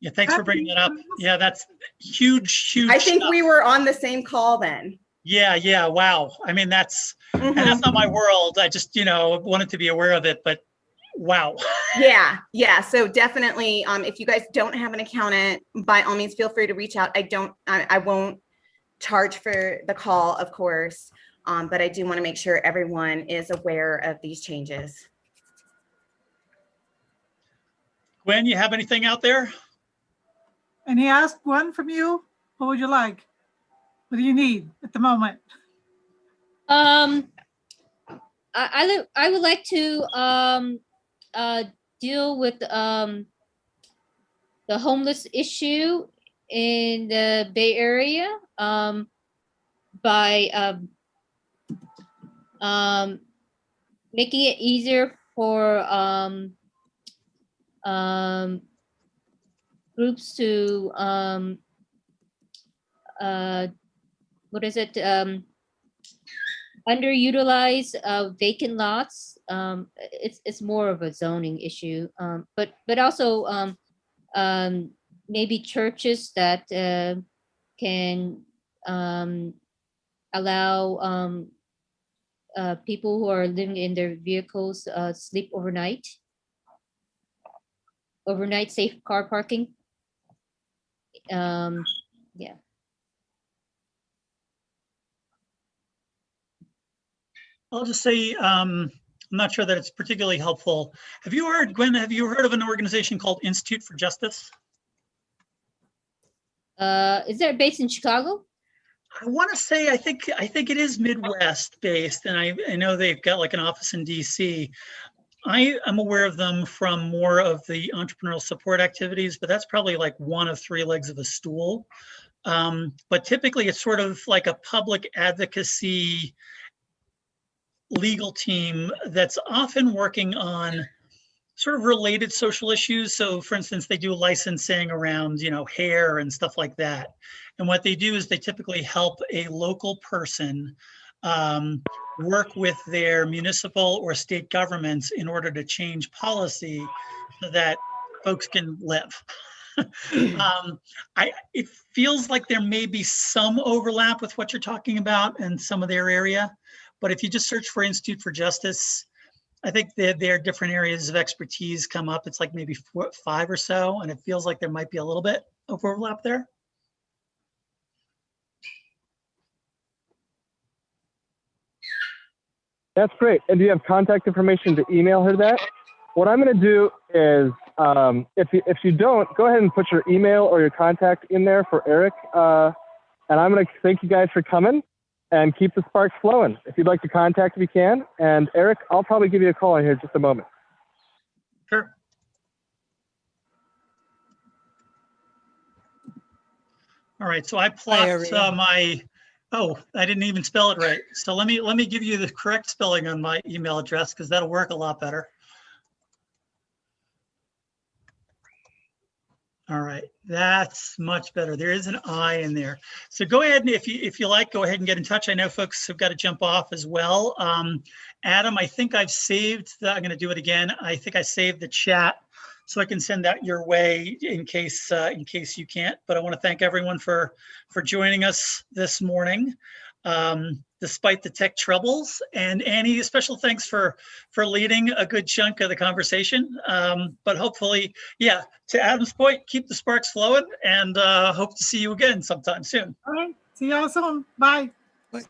Yeah, thanks for bringing that up. Yeah, that's huge, huge. I think stuff. we were on the same call then. Yeah, wow. I mean, that's and that's not my world. I just, wanted to be aware of it, but wow. Yeah. So definitely, if you guys don't have an accountant, by all means, feel free to reach out. I won't charge for the call, of course, but I do want to make sure everyone is aware of these changes. Gwen, you have anything out there? And he asked one from you. What would you like? What do you need at the moment? I would like to deal with the homeless issue in the Bay Area by making it easier for groups to underutilize vacant lots. It's more of a zoning issue, but also maybe churches that can allow people who are living in their vehicles sleep overnight safe car parking. Yeah. I'll just say, I'm not sure that it's particularly helpful. Have you heard, Gwen, have you heard of an organization called Institute for Justice? Is that based in Chicago? I want to say, I think it is Midwest based, and I know they've got like an office in DC. I am aware of them from more of the entrepreneurial support activities, but that's probably like one of three legs of a stool. But typically it's sort of like a public advocacy legal team that's often working on sort of related social issues. So for instance, they do licensing around, hair and stuff like that. And what they do is they typically help a local person work with their municipal or state governments in order to change policy so that folks can live. It feels like there may be some overlap with what you're talking about in some of their area. But if you just search for Institute for Justice, I think their different areas of expertise come up. It's like maybe 4, 5 or so, and it feels like there might be a little bit of overlap there. That's great. And do you have contact information to email her that? What I'm going to do is, if you don't, go ahead and put your email or your contact in there for Eric. And I'm going to thank you guys for coming and keep the sparks flowing. If you'd like to contact me, you can. And Eric, I'll probably give you a call in here in just a moment. Sure. All right, so I plopped I didn't even spell it right. So let me give you the correct spelling on my email address, because that'll work a lot better. All right, that's much better. There is an I in there. So go ahead, and if you like, go ahead and get in touch. I know folks have got to jump off as well. Adam, I think I've saved I'm going to do it again. I think I saved the chat so I can send that your way in case you can't. But I want to thank everyone for joining us this morning. despite the tech troubles. And Annie, special thanks for leading a good chunk of the conversation. But hopefully, yeah, to Adam's point, keep the sparks flowing, and hope to see you again sometime soon. All right. See y'all soon. Bye. Bye.